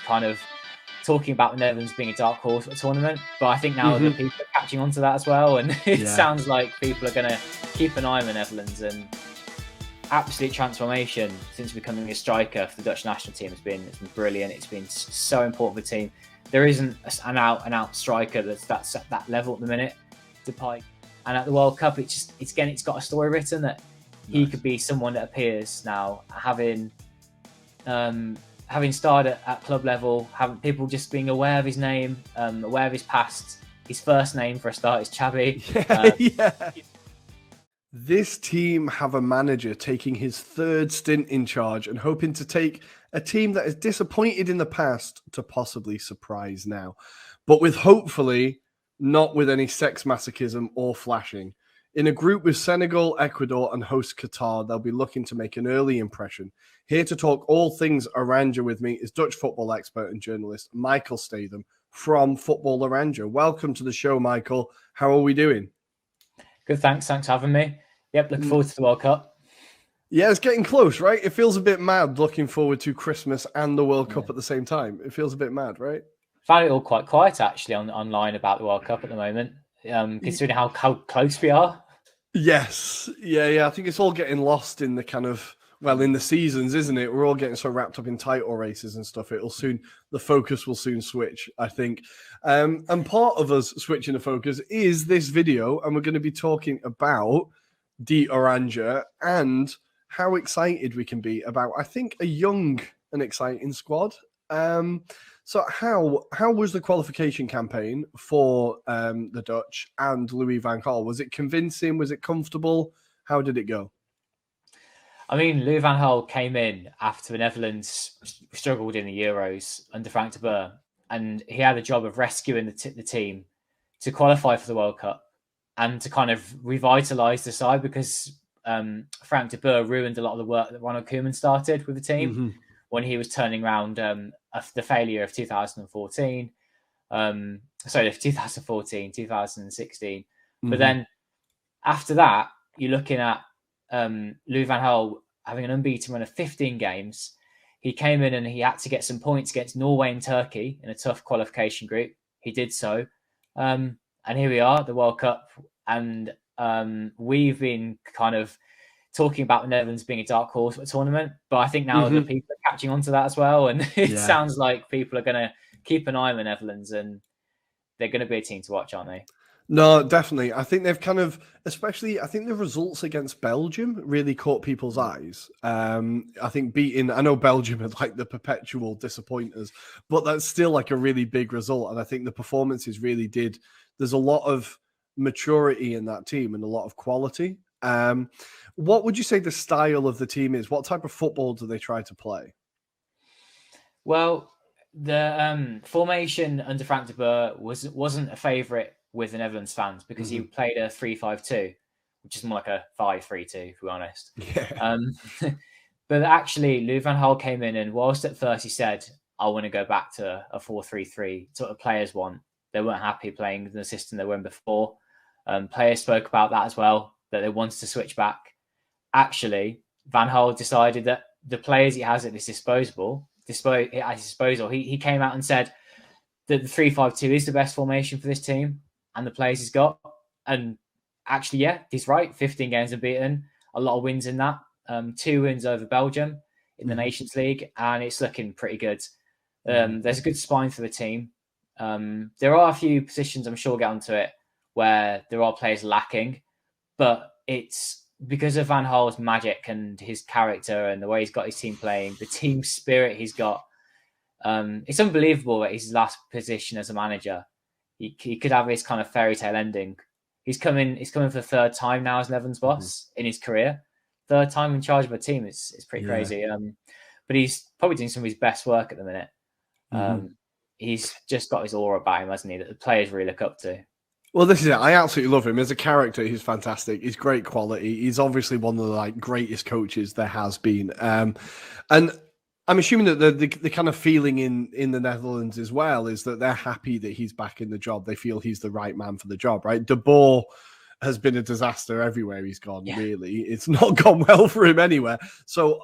kind of talking about the Netherlands being a dark horse at a tournament, but I think now the people are catching on to that as well, and it sounds like people are going to keep an eye on the Netherlands. And absolute transformation since becoming a striker for the Dutch national team it's been brilliant. It's been so important for the team. There isn't an out striker that's at that level at the minute. Depay, and at the World Cup, it's got a story written that he could be someone that appears now, having started at club level, having people just being aware of his name, aware of his past. His first name for a start is Xavi. This team have a manager taking his third stint in charge and hoping to take a team that is disappointed in the past to possibly surprise now, but with hopefully not with any sex masochism or flashing. In a group with Senegal, Ecuador, and host Qatar, they'll be looking to make an early impression. Here to talk all things Oranje with me is Dutch football expert and journalist Michael Statham from Football Oranje. Welcome to the show, Michael. How are we doing? Good, thanks. Thanks for having me. Yep, looking forward to the World Cup. Yeah, it's getting close, right? It feels a bit mad looking forward to Christmas and the World Cup at the same time. It feels a bit mad, right? Found it all quite quiet, actually, online about the World Cup at the moment, considering how close we are. Yes. Yeah. I think it's all getting lost in the kind of, in the seasons, isn't it? We're all getting so wrapped up in title races and stuff. The focus will soon switch, I think. And part of us switching the focus is this video, and we're going to be talking about the Oranje and how excited we can be about, I think, a young and exciting squad. So how was the qualification campaign for the Dutch and Louis van Gaal? Was it convincing? Was it comfortable? How did it go? I mean, Louis van Gaal came in after the Netherlands struggled in the Euros under Frank de Boer, and he had the job of rescuing the team to qualify for the World Cup and to kind of revitalise the side, because Frank de Boer ruined a lot of the work that Ronald Koeman started with the team when he was turning around the failure of 2014. 2014, 2016. But then after that, you're looking at Louis van Gaal having an unbeaten run of 15 games. He came in and he had to get some points against Norway and Turkey in a tough qualification group. He did so. And here we are, the World Cup. And we've been kind of talking about the Netherlands being a dark horse at a tournament, but I think now the people are catching on to that as well. And it sounds like people are going to keep an eye on the Netherlands, and they're going to be a team to watch, aren't they? No, definitely. I think they've kind of, especially, I think the results against Belgium really caught people's eyes. I think I know Belgium are like the perpetual disappointers, but that's still like a really big result. And I think the performances really did. There's a lot of maturity in that team and a lot of quality. What would you say the style of the team is? What type of football do they try to play? Well, the formation under Frank de Boer wasn't a favourite with the Netherlands fans, because he played a 3-5-2, which is more like a 5-3-2, to be honest. Yeah. But actually, Louis van Gaal came in, and whilst at first he said, I want to go back to a 4-3-3, sort of players want. They weren't happy playing the system they were in before. Players spoke about that as well, that they wanted to switch back. Actually, Van Gaal decided that the players he has at his disposal, he came out and said that the 3-5-2 is the best formation for this team and the players he's got. And actually, yeah, he's right. 15 games unbeaten, a lot of wins in that. 2 wins over Belgium in the Nations League, and it's looking pretty good. There's a good spine for the team. There are a few positions, I'm sure we'll get onto it, where there are players lacking, but it's because of Van Gaal's magic and his character and the way he's got his team playing, the team spirit he's got. It's unbelievable at his last position as a manager. He could have this kind of fairy tale ending. He's coming for the third time now as Netherlands boss in his career. Third time in charge of a team. It's pretty crazy. But he's probably doing some of his best work at the minute. He's just got his aura about him, hasn't he, that the players really look up to. Well, this is it. I absolutely love him as a character. He's fantastic. He's great quality. He's obviously one of the greatest coaches there has been. And I'm assuming that the kind of feeling in the Netherlands as well is that they're happy that he's back in the job. They feel he's the right man for the job, right? De Boer has been a disaster everywhere he's gone, really. It's not gone well for him anywhere. So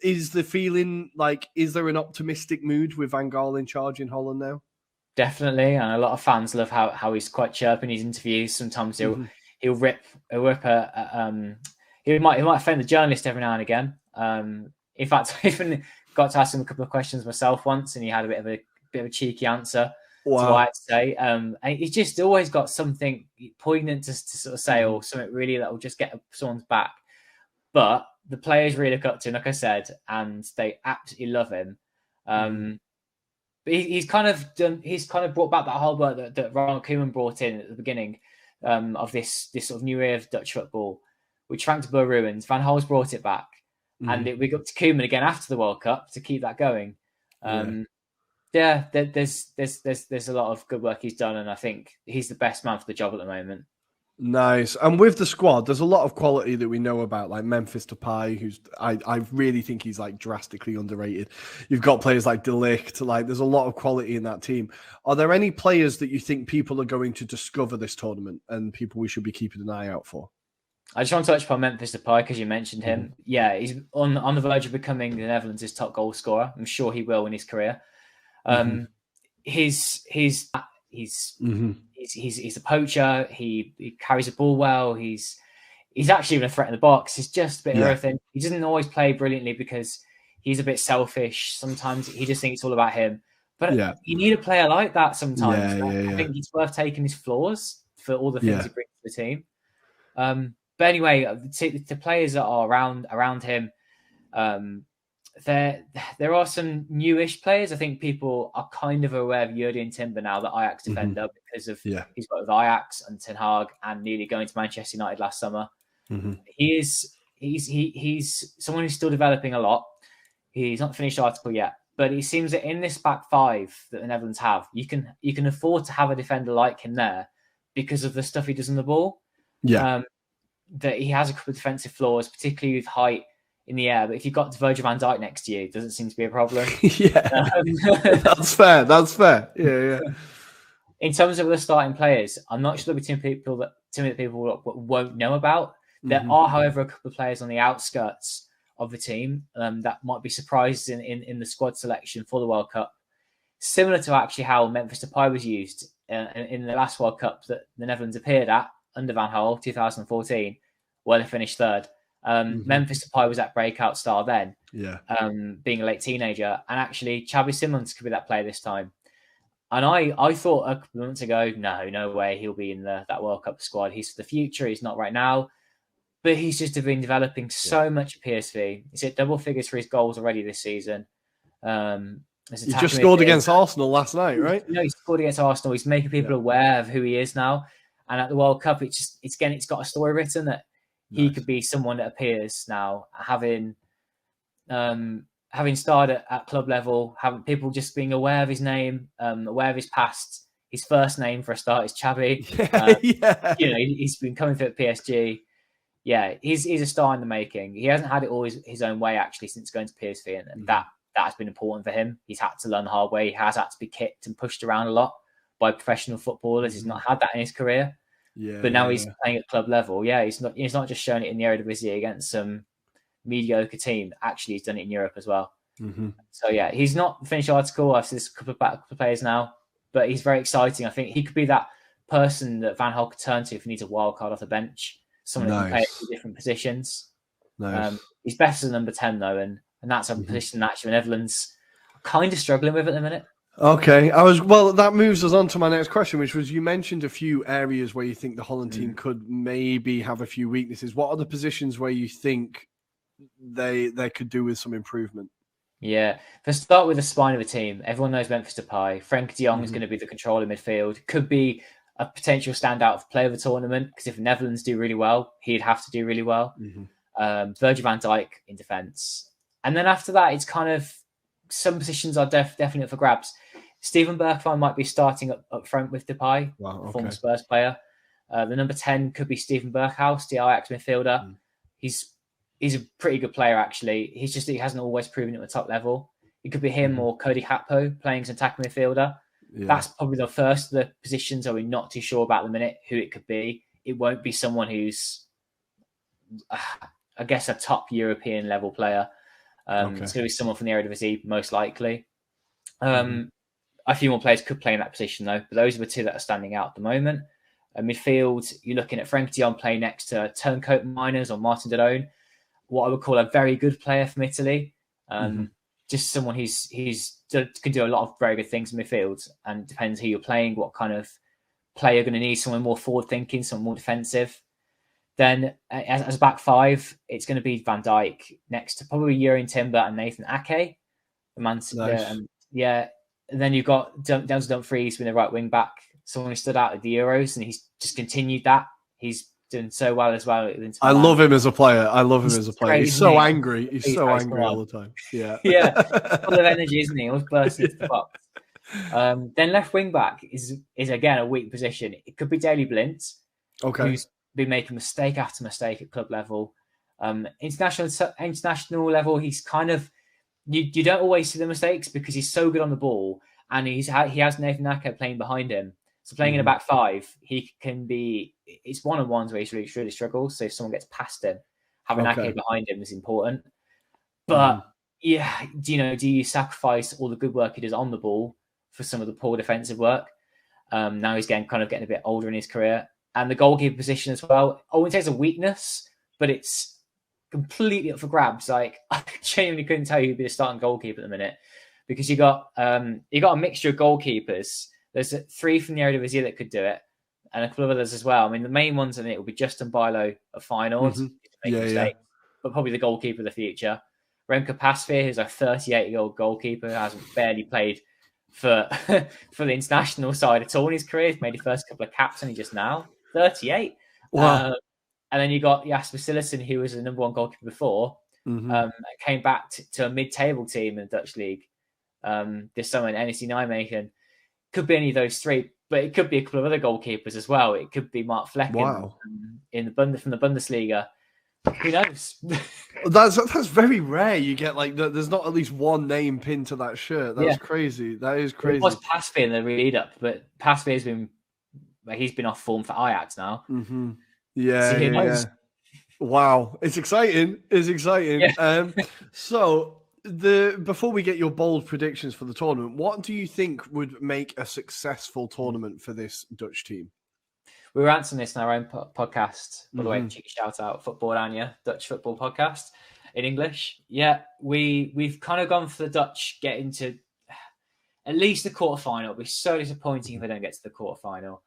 is the feeling like, is there an optimistic mood with Van Gaal in charge in Holland now? Definitely, and a lot of fans love how he's quite chirpy in his interviews. Sometimes he'll rip he might offend the journalist every now and again. In fact, I even got to ask him a couple of questions myself once, and he had a bit of a cheeky answer to what I had to say. And he's just always got something poignant to sort of say, or something really that will just get someone's back. But the players really look up to him, like I said, and they absolutely love him. But he's kind of brought back that whole work that Ronald Koeman brought in at the beginning of this sort of new era of Dutch football, which Frank de Boer ruined. Van Gaal's brought it back, and we got to Koeman again after the World Cup to keep that going. There's a lot of good work he's done, and I think he's the best man for the job at the moment. Nice. And with the squad, there's a lot of quality that we know about, like Memphis Depay, who's I really think he's like drastically underrated. You've got players like De Ligt, like there's a lot of quality in that team. Are there any players that you think people are going to discover this tournament and people we should be keeping an eye out for? I just want to touch upon Memphis Depay because you mentioned him. Yeah, he's on the verge of becoming the Netherlands' top goal scorer. I'm sure he will in his career. He's a poacher. He carries the ball well. He's actually even a threat in the box. He's just a bit of everything. He doesn't always play brilliantly because he's a bit selfish. Sometimes he just thinks it's all about him. But you need a player like that sometimes. I think it's worth taking his flaws for all the things he brings to the team. But anyway, the players that are around him, there are some newish players. I think people are kind of aware of Jurgen Timber now, the Ajax defender, because of he's got with Ajax and Ten Hag and nearly going to Manchester United last summer. He's someone who's still developing a lot. He's not finished the article yet, but it seems that in this back five that the Netherlands have, you can afford to have a defender like him there because of the stuff he does on the ball. That he has a couple of defensive flaws, particularly with height in the air. But if you've got Virgil van Dijk next to you, it doesn't seem to be a problem. That's fair. Yeah. In terms of the starting players, I'm not sure there'll be too many people won't know about. There are, however, a couple of players on the outskirts of the team that might be surprised in the squad selection for the World Cup. Similar to actually how Memphis Depay was used in the last World Cup that the Netherlands appeared at under Van Gaal, 2014, where they finished third. Memphis Depay was that breakout star then, being a late teenager. And actually, Xabi Simons could be that player this time. And I thought a couple of months ago, no way he'll be in that World Cup squad. He's for the future. He's not right now. But he's just been developing so much at PSV. He's hit double figures for his goals already this season. He just scored against Arsenal last night, right? He scored against Arsenal. He's making people aware of who he is now. And at the World Cup, it's got a story written that he could be someone that appears now, having started at club level, having people just being aware of his name, aware of his past. His first name for a start is Xabi. He's been coming through at PSG. Yeah, he's a star in the making. He hasn't had it always his own way actually since going to PSV, and that has been important for him. He's had to learn the hard way. He has had to be kicked and pushed around a lot by professional footballers. He's not had that in his career. But now he's playing at club level. He's not just showing it in the Eredivisie against some mediocre team. Actually, he's done it in Europe as well. So he's not finished the article. I've seen a couple of players now, but he's very exciting. I think he could be that person that Van Gaal could turn to if he needs a wild card off the bench. Someone who can play at different positions. He's best as a number 10 though, and that's a position that actually the Netherlands are kind of struggling with at the minute. Okay, that moves us on to my next question, which was, you mentioned a few areas where you think the Holland team could maybe have a few weaknesses. What are the positions where you think they could do with some improvement? Yeah, let's start with the spine of the team. Everyone knows Memphis Depay. Frank de Jong is going to be the controller midfield. Could be a potential standout player of the tournament because if the Netherlands do really well, he'd have to do really well. Virgil van Dijk in defence. And then after that, it's kind of some positions are definitely up for grabs. Steven Bergwijn might be starting up front with Depay, former Spurs player. The number 10 could be Steven Berghuis, the Ajax midfielder. He's a pretty good player, actually. He's just he hasn't always proven it at the top level. It could be him or Cody Gakpo playing as an attacking midfielder. That's probably the first of the positions that we're not too sure about at the minute who it could be. It won't be someone who's, I guess, a top European level player. It's going to be someone from the Eredivisie, most likely. A few more players could play in that position, though, but those are the two that are standing out at the moment. Midfield, you're looking at Frenkie de Jong playing next to Turncoat Miners or Martin Delone, what I would call a very good player from Italy. Just someone who can do a lot of very good things in midfield, and depends who you're playing, what kind of player you're going to need. Someone more forward-thinking, someone more defensive. Then as a back five, it's going to be Van Dijk next to probably Jurrien Timber and Nathan Ake. Nice. And then you've got Denzel Dumfries being the right wing back, someone who stood out at the Euros, and he's just continued that. He's doing so well as well. I love him as a player. He's so angry. He's so angry all the time. Yeah. Full of energy, isn't he? Always bursting into the box. Then left wing back is again a weak position. It could be Daley Blind, who's been making mistake after mistake at club level. International level, he's kind of you don't always see the mistakes because he's so good on the ball, and he has Nathan Ake playing behind him. So playing in a back five, he can be. It's one-on-ones where he really struggles. So if someone gets past him, having Ake behind him is important. But do you sacrifice all the good work he does on the ball for some of the poor defensive work? Now he's getting a bit older in his career, and the goalkeeper position as well. I wouldn't say it's a weakness, but it's completely up for grabs. Like, I genuinely couldn't tell you who'd be the starting goalkeeper at the minute, because you got a mixture of goalkeepers. There's 3 from the Eredivisie that could do it, and a couple of others as well. I mean, the main ones in it will be Justin Bilo of Feyenoord, but probably the goalkeeper of the future. Remco Pasveer, who's a 38-year-old goalkeeper who hasn't barely played for the international side at all in his career. He's made his first couple of caps only just now. 38. Wow. And then you got Jasper Cillessen, who was the number 1 goalkeeper before, came back to a mid-table team in the Dutch league this summer in NEC Nijmegen. Could be any of those 3, but it could be a couple of other goalkeepers as well. It could be Mark Flecken from the Bundesliga. Who knows? That's very rare. You get there's not at least one name pinned to that shirt. That's crazy. That is crazy. It was Pasveer in the lead up, but Pasveer's been off form for Ajax now. Yeah. Wow, it's exciting. Yeah. So before we get your bold predictions for the tournament, what do you think would make a successful tournament for this Dutch team? We were answering this in our own podcast. By the way, cheeky shout out, Football Oranje, Dutch football podcast in English. Yeah, we've kind of gone for the Dutch getting to at least the quarterfinal. It'll be so disappointing if they don't get to the quarterfinal.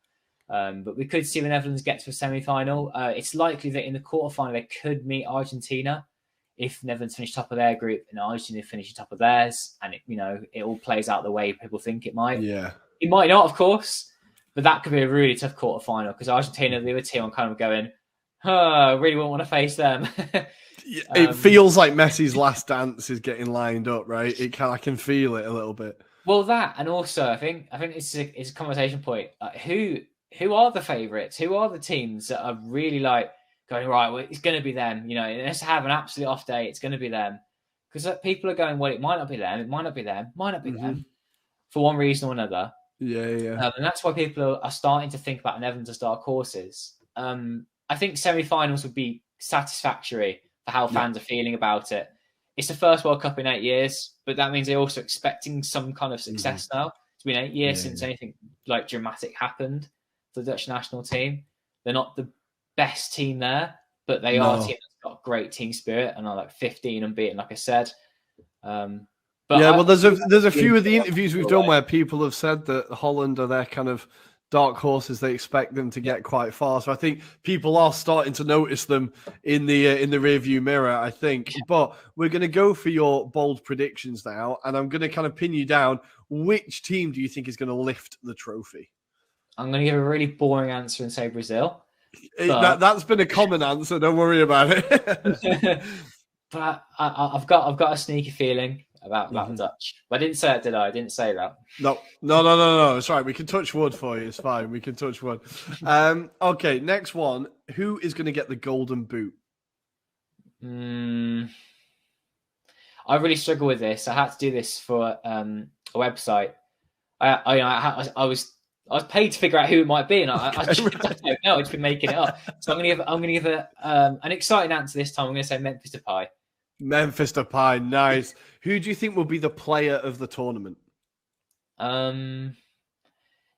But we could see the Netherlands get to a semi-final. It's likely that in the quarterfinal they could meet Argentina if Netherlands finish top of their group and Argentina finish top of theirs, and it all plays out the way people think it might. Yeah, it might not, of course, but that could be a really tough quarterfinal because Argentina, the other team, I'm kind of going, I really wouldn't want to face them. It feels like Messi's last dance is getting lined up, right? I can feel it a little bit. Well, that, and also I think it's a conversation point. Who are the favourites? Who are the teams that are really going, right, well, it's going to be them. Let's have an absolute off day. It's going to be them. Because people are going, well, it might not be them. It might not be them. Might not be them. For one reason or another. Yeah. And that's why people are starting to think about Netherlands as dark horses. I think semi-finals would be satisfactory for how fans are feeling about it. It's the first World Cup in 8 years, but that means they're also expecting some kind of success now. It's been 8 years since anything dramatic happened for the Dutch national team. They're not the best team there, but they are a team that's got great team spirit and are 15 unbeaten, like I said. There's a few of the interviews we've done where people have said that Holland are their kind of dark horses. They expect them to get quite far. So I think people are starting to notice them in the rearview mirror, I think. But we're going to go for your bold predictions now, and I'm going to kind of pin you down. Which team do you think is going to lift the trophy? I'm going to give a really boring answer and say Brazil. That's been a common answer. Don't worry about it. But I've got a sneaky feeling about the Dutch. But I didn't say it, did I? I didn't say that. No. It's right. We can touch wood for you. It's fine. We can touch wood. Okay, next one. Who is going to get the golden boot? I really struggle with this. I had to do this for a website. I was paid to figure out who it might be, and I don't know. I've just been making it up. So I'm gonna give an exciting answer this time. I'm gonna say Memphis Depay. Memphis Depay, nice. Who do you think will be the player of the tournament?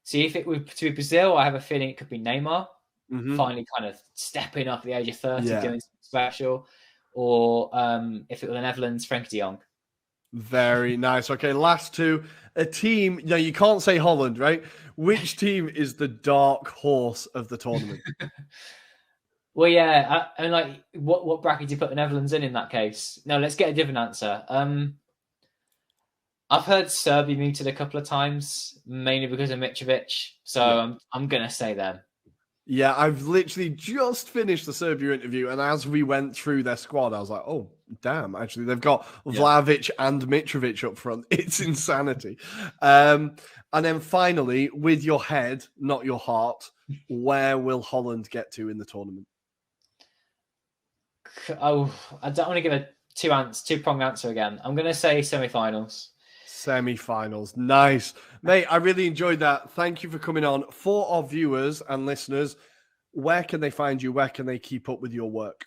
See, if it were to be Brazil, I have a feeling it could be Neymar. Mm-hmm. Finally kind of stepping up at the age of 30, Yeah. doing something special. Or if it were the Netherlands, Frenkie de Jong. Very nice. Okay, last two. A team. Now, you can't say Holland, right? Which team is the dark horse of the tournament? Well, yeah. And like, what bracket do you put the Netherlands in that case? No, let's get a different answer. I've heard Serbia muted a couple of times, mainly because of Mitrovic. So yeah. I'm going to say them. Yeah, I've literally just finished the Serbia interview, and as we went through their squad, I was like, oh, damn, actually, they've got Vlahovic and Mitrovic up front. It's insanity. And then finally, with your head, not your heart, where will Holland get to in the tournament? Oh, I don't want to give a two-pronged answer again. I'm going to say semi-finals. Semi-finals. Nice. Mate, I really enjoyed that. Thank you for coming on. For our viewers and listeners, where can they find you? Where can they keep up with your work?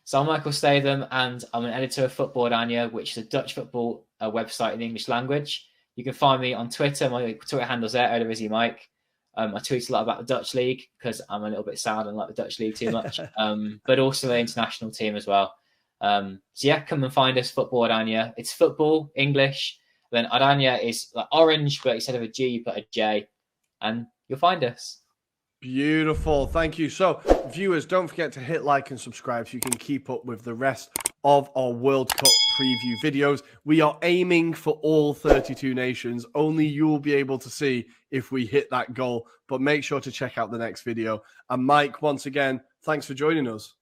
So I'm Michael Statham, and I'm an editor of Football Oranje, which is a Dutch football website in the English language. You can find me on Twitter. My Twitter handle's there, Mike. I tweet a lot about the Dutch league because I'm a little bit sad and like the Dutch league too much, but also the international team as well. So yeah, come and find us, Football Oranje. It's football, English. Then Oranje is like orange, but instead of a G, you put a J, and you'll find us. Beautiful. Thank you. So, viewers, don't forget to hit like and subscribe so you can keep up with the rest of our World Cup preview videos. We are aiming for all 32 nations. Only you will be able to see if we hit that goal. But make sure to check out the next video. And Mike, once again, thanks for joining us.